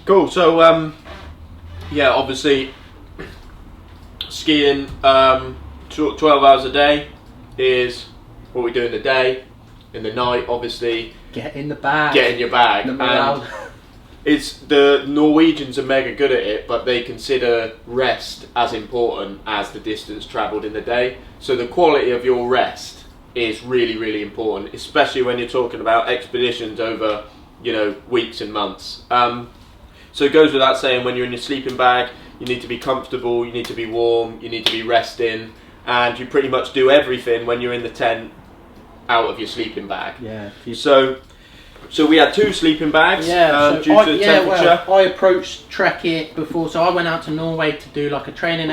Cool. So yeah, obviously skiing 12 hours a day is what we do in the day. In the night, obviously, Get in the bag. get in your bag. And it's the Norwegians are mega good at it, but they consider rest as important as the distance travelled in the day. So the quality of your rest is really, really important, especially when you're talking about expeditions over, you know, weeks and months. So it goes without saying, when you're in your sleeping bag, you need to be comfortable, you need to be warm, you need to be resting, and you pretty much do everything when you're in the tent out of your sleeping bag. Yeah. So we had 2 sleeping bags Yeah. due to the temperature. Well, I approached Trekitt before, so I went out to Norway to do like a training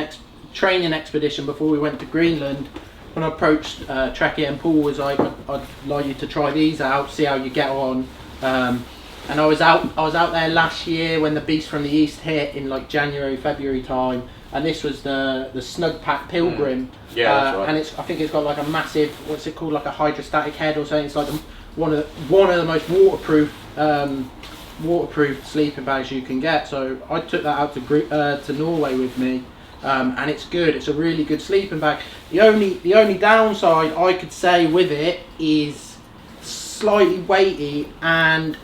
expedition before we went to Greenland. When I approached Trekitt, and Paul was like, "I'd like you to try these out, see how you get on." And I was out there last year when the Beast from the East hit in like January, February time, and this was the Snugpack Pilgrim. Yeah, that's right. And I think it's got like a massive, what's it called, like a hydrostatic head or something. It's like one of the most waterproof sleeping bags you can get. So I took that out to Norway with me, and it's good. It's a really good sleeping bag. The only downside I could say with it is slightly weighty, and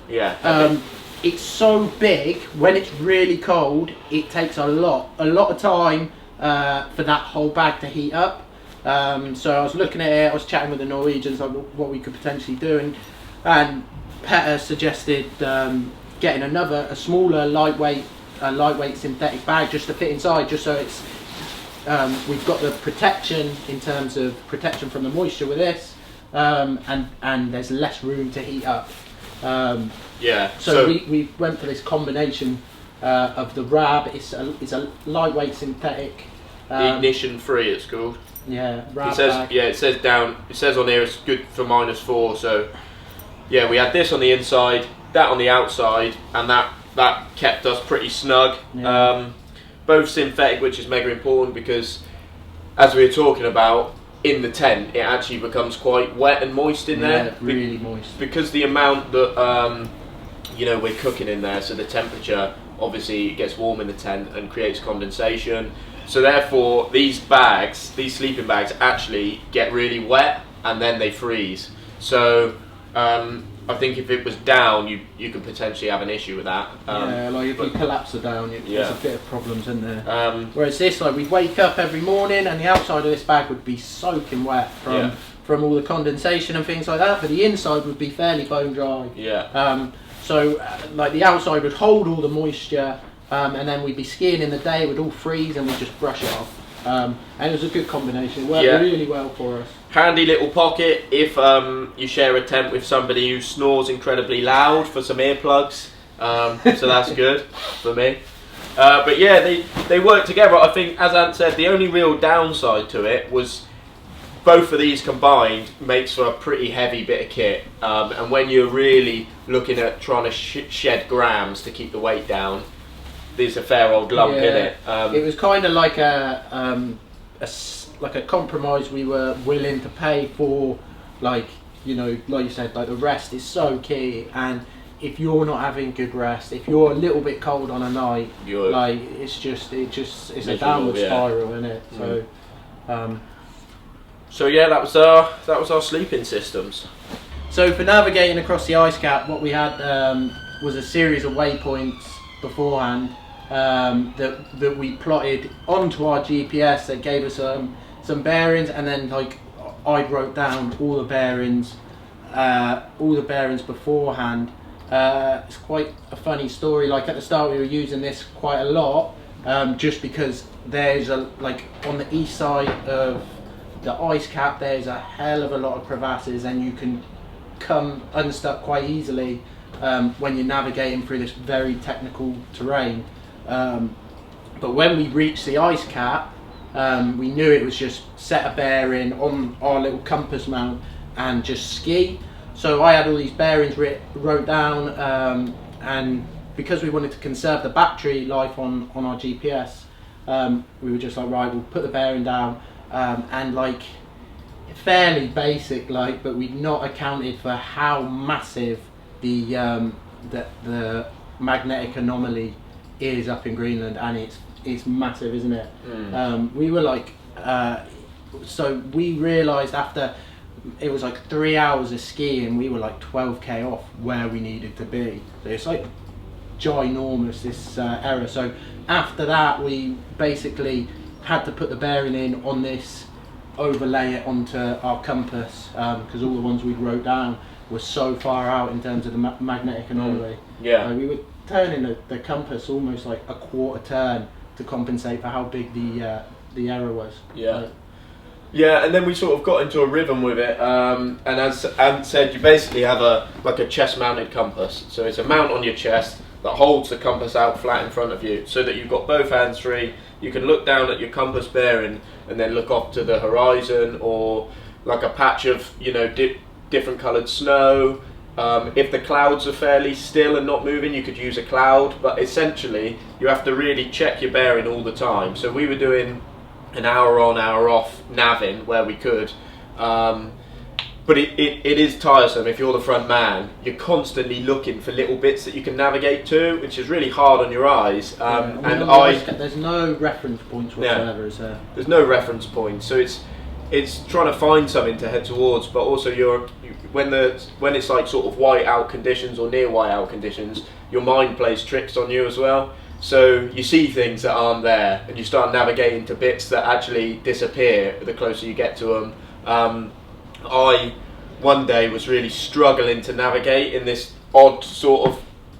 it's so big. When it's really cold, it takes a lot of time for that whole bag to heat up. So I was looking at it, I was chatting with the Norwegians like what we could potentially do, and Petter suggested getting a smaller lightweight synthetic bag just to fit inside, just so it's we've got the protection in terms of protection from the moisture with this, and there's less room to heat up. So we went for this combination of the RAB. It's a lightweight synthetic. Ignition free, it's called. Yeah, RAB it says bag. It says on here it's good for -4. So yeah, we had this on the inside, that on the outside, and that kept us pretty snug. Yeah. Both synthetic, which is mega important because, as we were talking about, in the tent it actually becomes quite wet and moist in there. Really moist. Because the amount that we're cooking in there, so the temperature obviously gets warm in the tent and creates condensation. So therefore these sleeping bags actually get really wet and then they freeze. So I think if it was down, you could potentially have an issue with that. Like if you collapse it down, there's a bit of problems in there. Whereas this, like, we'd wake up every morning and the outside of this bag would be soaking wet from all the condensation and things like that, but the inside would be fairly bone dry. So like the outside would hold all the moisture, and then we'd be skiing in the day, it would all freeze and we'd just brush it off. And it was a good combination. It worked really well for us. Handy little pocket if you share a tent with somebody who snores incredibly loud for some earplugs. So that's good for me. But yeah, they work together. I think, as Ant said, the only real downside to it was both of these combined makes for a pretty heavy bit of kit. And when you're really looking at trying to shed grams to keep the weight down, there's a fair old lump in it. It was kind of like a compromise we were willing to pay for, like you said, like the rest is so key, and if you're not having good rest, if you're a little bit cold on a night, it's a downward spiral, isn't it? So yeah, that was our sleeping systems. So for navigating across the ice cap, what we had was a series of waypoints beforehand that we plotted onto our GPS that gave us some bearings, and then like I wrote down all the bearings beforehand. It's quite a funny story. Like at the start, we were using this quite a lot, just because there's on the east side of the ice cap, there's a hell of a lot of crevasses, and you can come unstuck quite easily when you're navigating through this very technical terrain. But when we reached the ice cap, we knew it was just set a bearing on our little compass mount and just ski. So I had all these bearings wrote down, and because we wanted to conserve the battery life on our GPS, we were just like, right, we'll put the bearing down, and like fairly basic, like, but we'd not accounted for how massive the magnetic anomaly is up in Greenland, and it's massive, isn't it? We were like, so we realised after it was like 3 hours of skiing, we were like 12k off where we needed to be. So it's like ginormous, this error. So after that, we basically had to put the bearing in on this, overlay it onto our compass, because all the ones we wrote down were so far out in terms of the magnetic anomaly. We were turning the compass almost like a quarter turn to compensate for how big the error was. Yeah, and then we sort of got into a rhythm with it, and as Ant said, you basically have a chest-mounted compass. So it's a mount on your chest that holds the compass out flat in front of you, so that you've got both hands free. You can look down at your compass bearing and then look off to the horizon, or like a patch of, you know, different coloured snow. If the clouds are fairly still and not moving, you could use a cloud, but essentially you have to really check your bearing all the time. So we were doing an hour on, hour off navving where we could, but it is tiresome. If you're the front man, you're constantly looking for little bits that you can navigate to, which is really hard on your eyes. There's no reference points whatsoever, is there? There's no reference points, so it's trying to find something to head towards, but also when it's like sort of white out conditions or near white out conditions, your mind plays tricks on you as well. So you see things that aren't there, and you start navigating to bits that actually disappear the closer you get to them. I one day was really struggling to navigate in this odd sort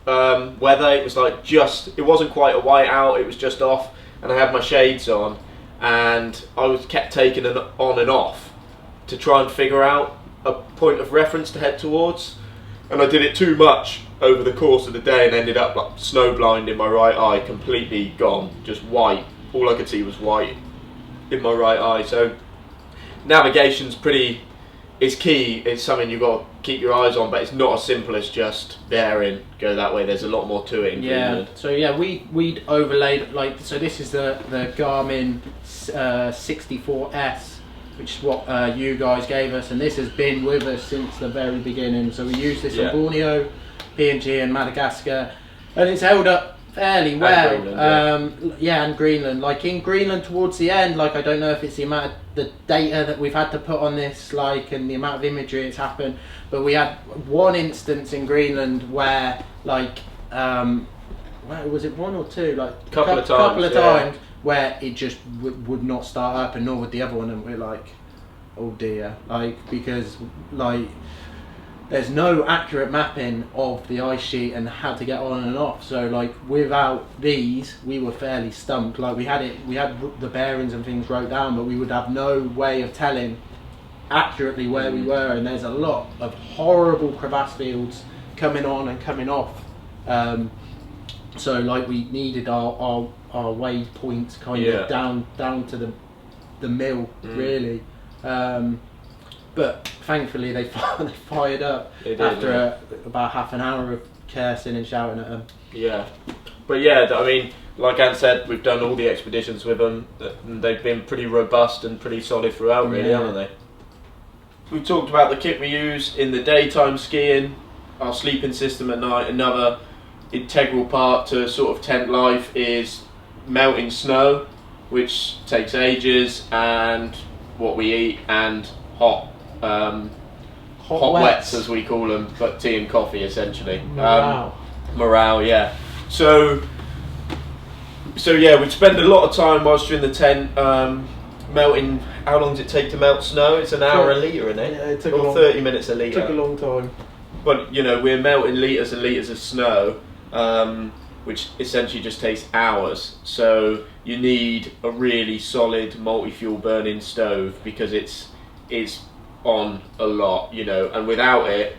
of weather. It was like it wasn't quite a white out, it was just off, and I had my shades on, and I kept taking it on and off to try and figure out a point of reference to head towards, and I did it too much over the course of the day and ended up like snow blind in my right eye, completely gone, just white. All I could see was white in my right eye. So navigation's it's key. It's something you've got to keep your eyes on, but it's not as simple as just bearing, go that way. There's a lot more to it in Greenland. So we'd overlaid, like, so this is the Garmin 64S, which is what you guys gave us, and this has been with us since the very beginning. So we used this in Borneo, PNG and Madagascar, and it's held up fairly well. And Greenland, and Greenland. Like in Greenland towards the end, like I don't know if it's the amount of the data that we've had to put on this, like, and the amount of imagery it's happened, but we had one instance in Greenland where, like, was it one or two? Like couple of times where it just would not start up, and nor would the other one, and we're like, oh dear, like, because like there's no accurate mapping of the ice sheet and how to get on and off. So like without these, we were fairly stumped. Like we had the bearings and things wrote down, but we would have no way of telling accurately where we were. And there's a lot of horrible crevasse fields coming on and coming off. So like we needed our waypoints kind of down to the mill, really. But thankfully they fired up after about half an hour of cursing and shouting at them. Yeah, but yeah, I mean, like Ant said, we've done all the expeditions with them, and they've been pretty robust and pretty solid throughout, really, haven't they? We've talked about the kit we use in the daytime skiing, our sleeping system at night. Another integral part to sort of tent life is melting snow, which takes ages, and what we eat, and hot wets as we call them, but tea and coffee essentially. Morale, yeah. So yeah, we'd spend a lot of time whilst you're in the tent melting. How long does it take to melt snow? It's an hour a litre, isn't it? Yeah, it took or 30 minutes a litre. It took a long time. But you know, we're melting litres and litres of snow, which essentially just takes hours. So you need a really solid multi-fuel burning stove, because it's on a lot, you know, and without it,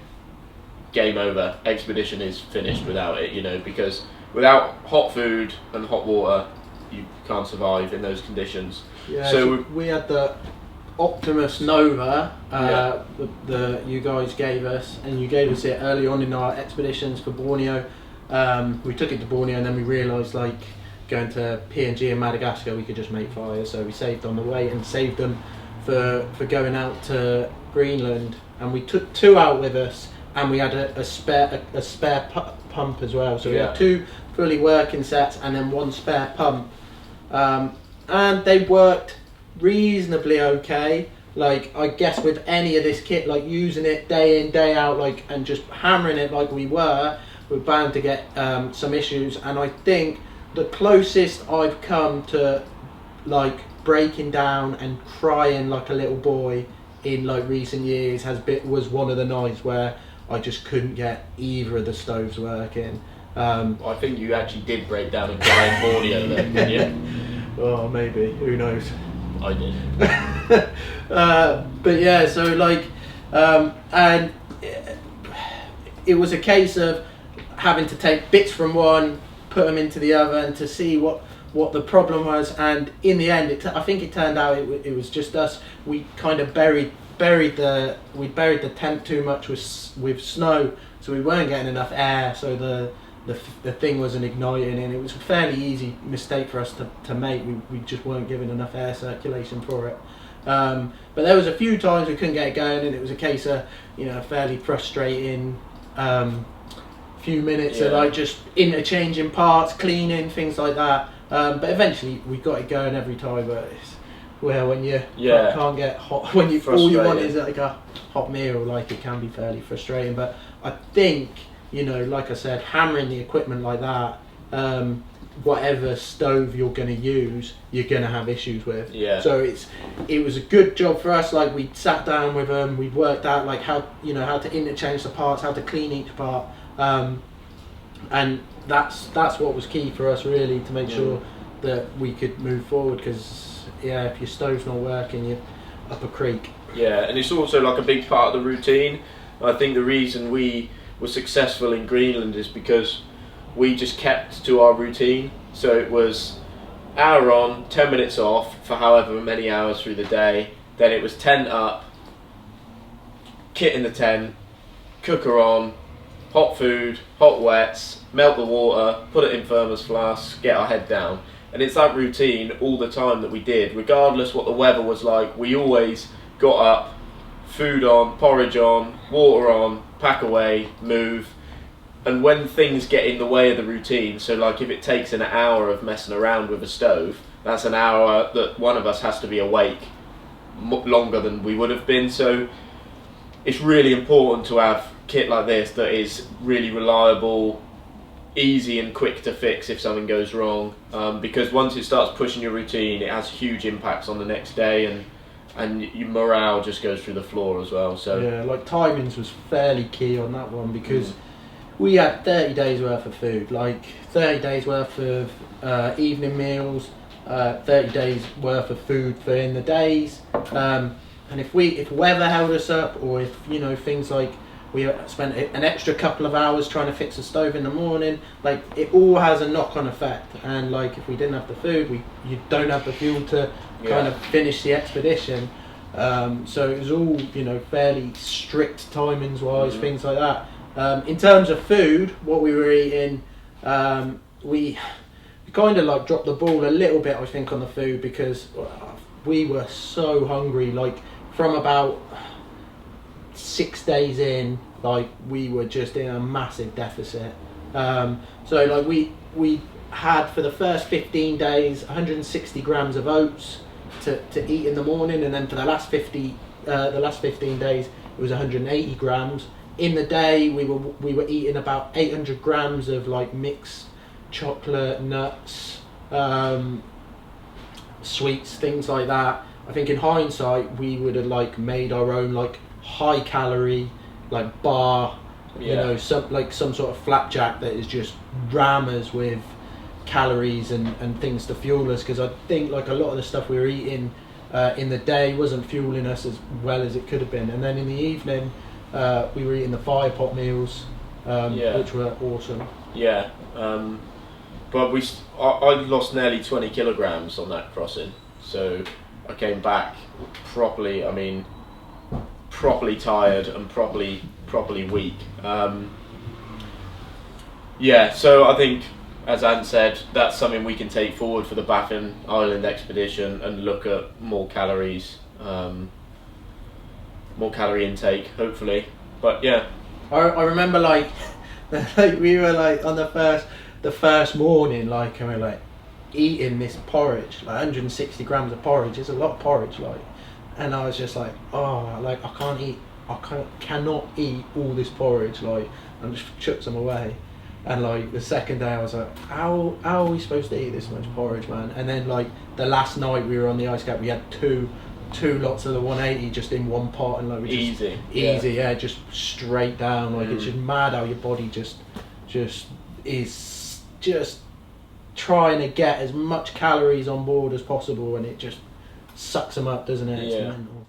game over. Expedition is finished without it, you know, because without hot food and hot water, you can't survive in those conditions. Yeah, so we had the Optimus Nova, the you guys gave us, and you gave us it early on in our expeditions for Borneo. We took it to Borneo, and then we realised, like, going to PNG and Madagascar, we could just make fires, so we saved on the way and saved them for going out to Greenland. And we took 2 out with us, and we had a spare pump as well. So we Yeah. had 2 fully working sets and then 1 spare pump, and they worked reasonably okay. Like, I guess with any of this kit, like using it day in, day out, like, and just hammering it like we're bound to get some issues. And I think the closest I've come to like breaking down and crying like a little boy in like recent years was one of the nights where I just couldn't get either of the stoves working. I think you actually did break down and cry in audio then, didn't you? Oh, maybe, who knows. I did. But yeah, so like, and it was a case of having to take bits from one, put them into the other, and to see what the problem was. And in the end, I think it turned out it was just us. We kind of buried the tent too much with snow, so we weren't getting enough air. So the thing wasn't igniting, and it was a fairly easy mistake for us to make. We just weren't giving enough air circulation for it. But there was a few times we couldn't get it going, and it was a case of, you know, fairly frustrating few minutes of like just interchanging parts, cleaning, things like that. But eventually we got it going every time. But it's, well, when you can't get hot, when you all you want is like a hot meal, like, it can be fairly frustrating. But I think, you know, like I said, hammering the equipment like that, whatever stove you're going to use, you're going to have issues with. Yeah. So it was a good job for us. Like, we sat down with them, we worked out like how to interchange the parts, how to clean each part, and that's what was key for us, really, to make sure that we could move forward. Because if your stove's not working, you're up a creek. Yeah, and it's also like a big part of the routine. I think the reason we were successful in Greenland is because we just kept to our routine. So it was hour on, 10 minutes off for however many hours through the day. Then it was tent up, kit in the tent, cooker on, hot food, hot wets, melt the water, put it in thermos flasks, get our head down. And it's that routine all the time that we did, regardless what the weather was like. We always got up, food on, porridge on, water on, pack away, move. And when things get in the way of the routine, so like if it takes an hour of messing around with a stove, that's an hour that one of us has to be awake longer than we would have been. So it's really important to have kit like this that is really reliable, easy and quick to fix if something goes wrong, because once it starts pushing your routine, it has huge impacts on the next day, and your morale just goes through the floor as well. So yeah, like timings was fairly key on that one, because we had 30 days worth of food, like 30 days worth of evening meals, 30 days worth of food for in the days, and if weather held us up, or if, you know, things like we spent an extra couple of hours trying to fix a stove in the morning, like, it all has a knock-on effect. And like, if we didn't have the food, you don't have the fuel to kind of finish the expedition. So it was all, you know, fairly strict timings wise, things like that. In terms of food, what we were eating, we kind of like dropped the ball a little bit, I think, on the food, because we were so hungry. Like, from about 6 days in, like, we were just in a massive deficit. So like we had, for the first 15 days, 160 grams of oats to eat in the morning, and then for the last 15 days it was 180 grams. In the day we were eating about 800 grams of like mixed chocolate, nuts, sweets, things like that. I think in hindsight we would have like made our own like high calorie like bar, you know, some sort of flapjack that is just rammers with calories and things to fuel us, because I think like a lot of the stuff we were eating in the day wasn't fueling us as well as it could have been. And then in the evening we were eating the fire pot meals, which were awesome. But I lost nearly 20 kilograms on that crossing, so I came back properly tired and properly weak. So I think, as Ant said, that's something we can take forward for the Baffin Island expedition, and look at more calories, more calorie intake, hopefully. But yeah, I remember like we were like on the first morning, like, and we were like eating this porridge, like 160 grams of porridge. It's a lot of porridge, like, and I was just like, oh, like I cannot eat all this porridge, like, and just chuck some away. And like the second day I was like, how are we supposed to eat this much porridge, man? And then like the last night we were on the ice cap, we had two lots of the 180 just in one pot, and like we just easy, yeah, just straight down. Like it's just mad how your body just is just trying to get as much calories on board as possible, and it just sucks them up, doesn't it? It's mental.